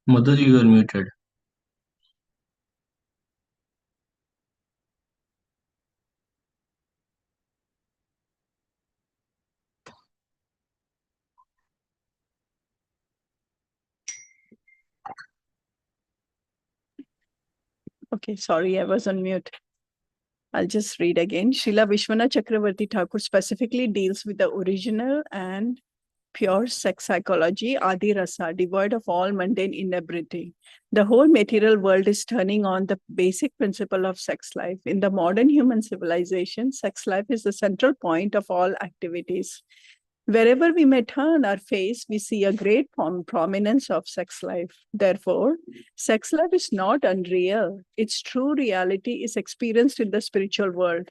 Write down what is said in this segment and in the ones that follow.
Madhur, you are muted. Okay, sorry, I was on mute. I'll just read again. Srila Vishwanath Chakravarti Thakur specifically deals with the original and pure sex psychology, Adi Rasa, devoid of all mundane inebriety. The whole material world is turning on the basic principle of sex life. In the modern human civilization, sex life is the central point of all activities. Wherever we may turn our face, we see a great prominence of sex life. Therefore, sex life is not unreal. Its true reality is experienced in the spiritual world.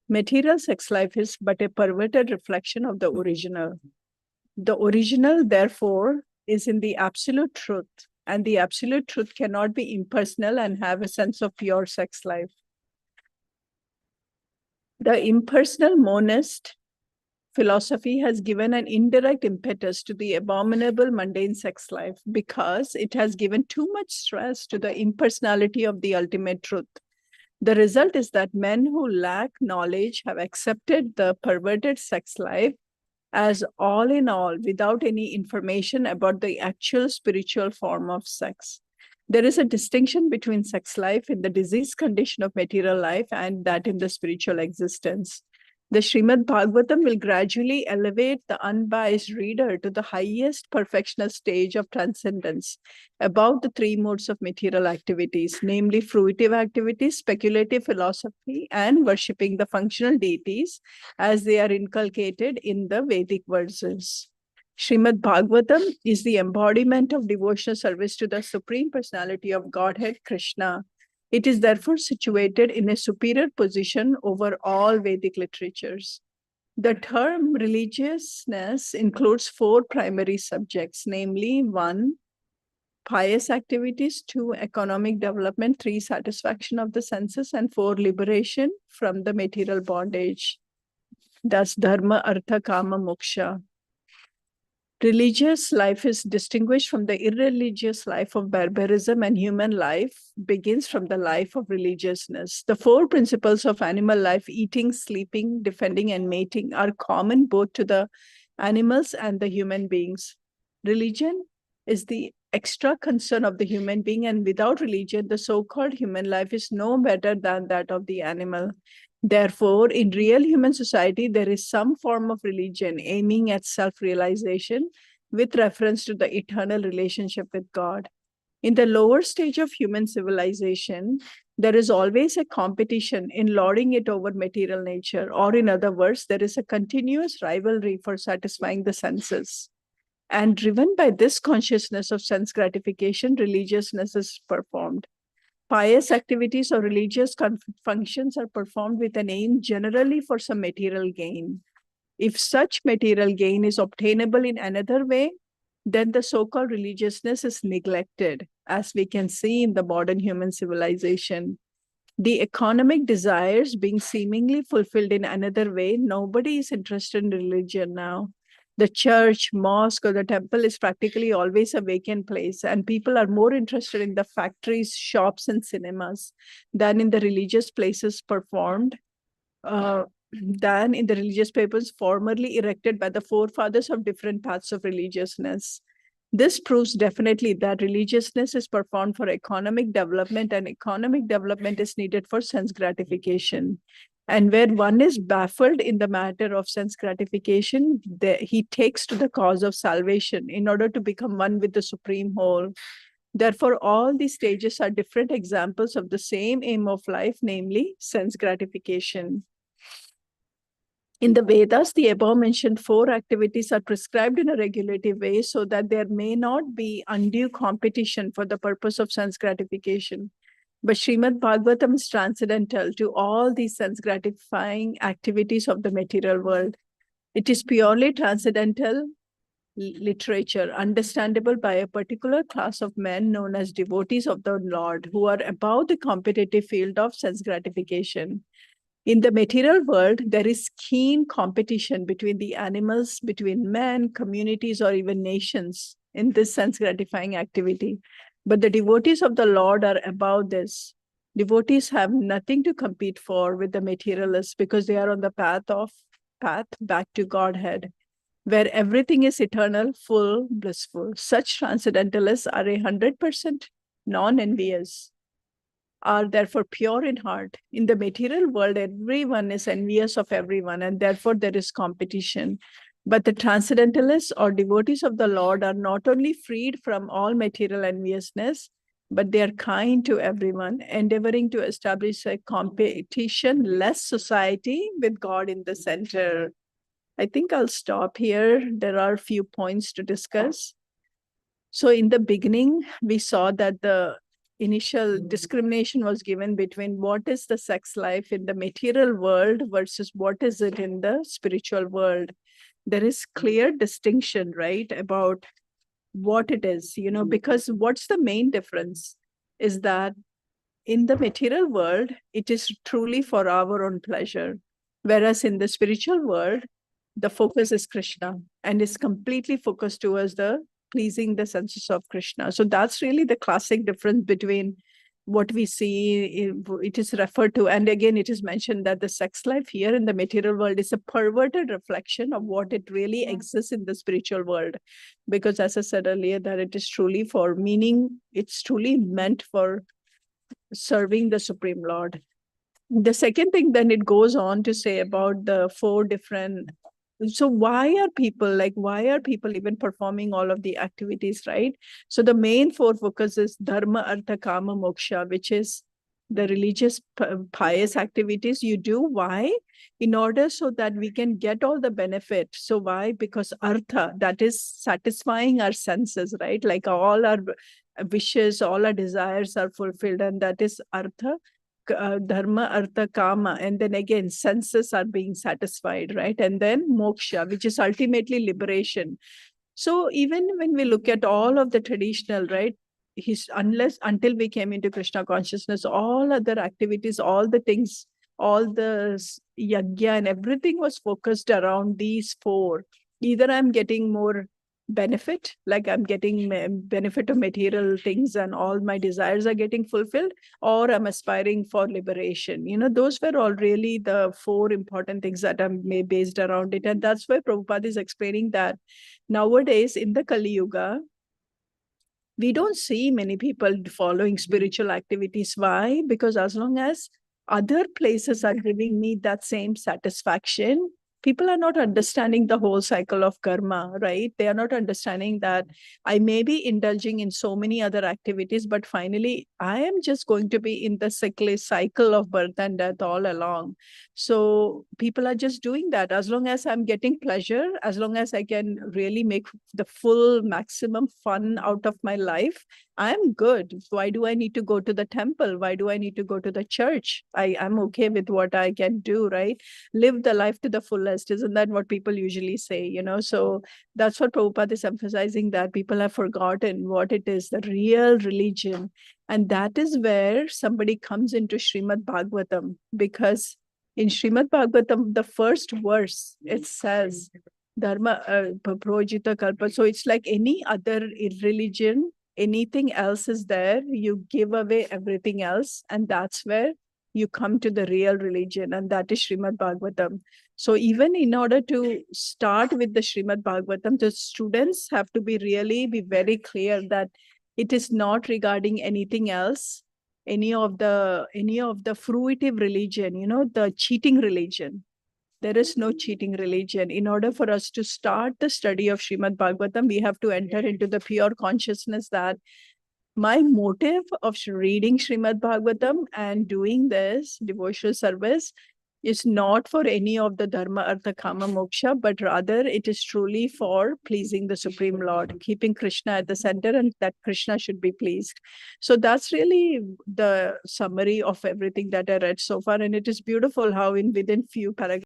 Material sex life is but a perverted reflection of the original. The original, therefore, is in the absolute truth, and the absolute truth cannot be impersonal and have a sense of pure sex life. The impersonal monist philosophy has given an indirect impetus to the abominable mundane sex life because it has given too much stress to the impersonality of the ultimate truth. The result is that men who lack knowledge have accepted the perverted sex life as all in all without any information about the actual spiritual form of sex. There is a distinction between sex life in the diseased condition of material life and that in the spiritual existence. The Srimad Bhagavatam will gradually elevate the unbiased reader to the highest perfectional stage of transcendence above the three modes of material activities, namely fruitive activities, speculative philosophy, and worshipping the functional deities as they are inculcated in the Vedic verses. Srimad Bhagavatam is the embodiment of devotional service to the Supreme Personality of Godhead, Krishna. It is therefore situated in a superior position over all Vedic literatures. The term religiousness includes four primary subjects, namely 1, pious activities, 2, economic development, 3, satisfaction of the senses, and 4, liberation from the material bondage. Thus, dharma, artha, kama, moksha. Religious life is distinguished from the irreligious life of barbarism, and human life begins from the life of religiousness. The four principles of animal life, eating, sleeping, defending, and mating, are common both to the animals and the human beings. Religion is the extra concern of the human being, and without religion, the so-called human life is no better than that of the animal. Therefore, in real human society, there is some form of religion aiming at self-realization with reference to the eternal relationship with God. In the lower stage of human civilization, there is always a competition in lording it over material nature, or in other words, there is a continuous rivalry for satisfying the senses. And driven by this consciousness of sense gratification, religiousness is performed. Pious activities or religious functions are performed with an aim generally for some material gain. If such material gain is obtainable in another way, then the so-called religiousness is neglected, as we can see in the modern human civilization. The economic desires being seemingly fulfilled in another way, nobody is interested in religion now. The church, mosque, or the temple is practically always a vacant place, and people are more interested in the factories, shops, and cinemas than in the religious places performed, than in the religious papers formerly erected by the forefathers of different paths of religiousness. This proves definitely that religiousness is performed for economic development, and economic development is needed for sense gratification. And where one is baffled in the matter of sense gratification, he takes to the cause of salvation in order to become one with the supreme whole. Therefore, all these stages are different examples of the same aim of life, namely sense gratification. In the Vedas, the above mentioned four activities are prescribed in a regulative way so that there may not be undue competition for the purpose of sense gratification. But Srimad Bhagavatam is transcendental to all these sense gratifying activities of the material world. It is purely transcendental literature, understandable by a particular class of men known as devotees of the Lord, who are above the competitive field of sense gratification. In the material world, there is keen competition between the animals, between men, communities, or even nations in this sense gratifying activity. But the devotees of the Lord are above this. Devotees have nothing to compete for with the materialists because they are on the path back to Godhead, where everything is eternal, full, blissful. Such transcendentalists are 100% non-envious, are therefore pure in heart. In the material world, everyone is envious of everyone, and therefore there is competition. But the transcendentalists or devotees of the Lord are not only freed from all material enviousness, but they are kind to everyone, endeavoring to establish a competition-less society with God in the center. I think I'll stop here. There are a few points to discuss. So in the beginning, we saw that the initial discrimination was given between what is the sex life in the material world versus what is it in the spiritual world. There is clear distinction, right, about what it is, because what's the main difference is that in the material world, it is truly for our own pleasure. Whereas in the spiritual world, the focus is Krishna and is completely focused towards the pleasing the senses of Krishna. So that's really the classic difference between what we see. It is referred to, and again, it is mentioned that the sex life here in the material world is a perverted reflection of what it really exists in the spiritual world. Because as I said earlier, that it is truly for meaning, it's truly meant for serving the Supreme Lord. The second thing, then it goes on to say about the four different. So why are people even performing all of the activities, right? So the main four focus is dharma, artha, kama, moksha, which is the religious pious activities you do. Why? In order so that we can get all the benefit. So why? Because artha, that is satisfying our senses, right? Like all our wishes, all our desires are fulfilled, and that is artha. Dharma, artha, kama, and then again senses are being satisfied, right? And then moksha, which is ultimately liberation. So even when we look at all of the traditional, right, until we came into Krishna consciousness, all other activities, all the things, all the yajna and everything was focused around these four. Either I'm getting more benefit, like I'm getting benefit of material things and all my desires are getting fulfilled, or I'm aspiring for liberation. Those were all really the four important things that are based around it. And that's why Prabhupada is explaining that nowadays in the Kali Yuga, we don't see many people following spiritual activities. Why? Because as long as other places are giving me that same satisfaction, people are not understanding the whole cycle of karma, right? They are not understanding that I may be indulging in so many other activities, but finally I am just going to be in the cycle of birth and death all along. So people are just doing that. As long as I'm getting pleasure, as long as I can really make the full maximum fun out of my life, I'm good. Why do I need to go to the temple? Why do I need to go to the church? I'm okay with what I can do, right? Live the life to the fullest. Isn't that what people usually say? So that's what Prabhupada is emphasizing, that people have forgotten what it is, the real religion. And that is where somebody comes into Srimad Bhagavatam, because in Srimad Bhagavatam, the first verse, it says, Dharma Projita Kalpa. So it's like any other religion, anything else is there, you give away everything else, and that's where you come to the real religion, and that is Srimad Bhagavatam. So even in order to start with the Srimad Bhagavatam, the students have to be very clear that it is not regarding anything else, any of the fruitive religion, the cheating religion. There is no cheating religion. In order for us to start the study of Srimad Bhagavatam, we have to enter into the pure consciousness that my motive of reading Srimad Bhagavatam and doing this devotional service is not for any of the dharma, artha, kama, moksha, but rather it is truly for pleasing the Supreme Lord, keeping Krishna at the center, and that Krishna should be pleased. So that's really the summary of everything that I read so far. And it is beautiful how within few paragraphs,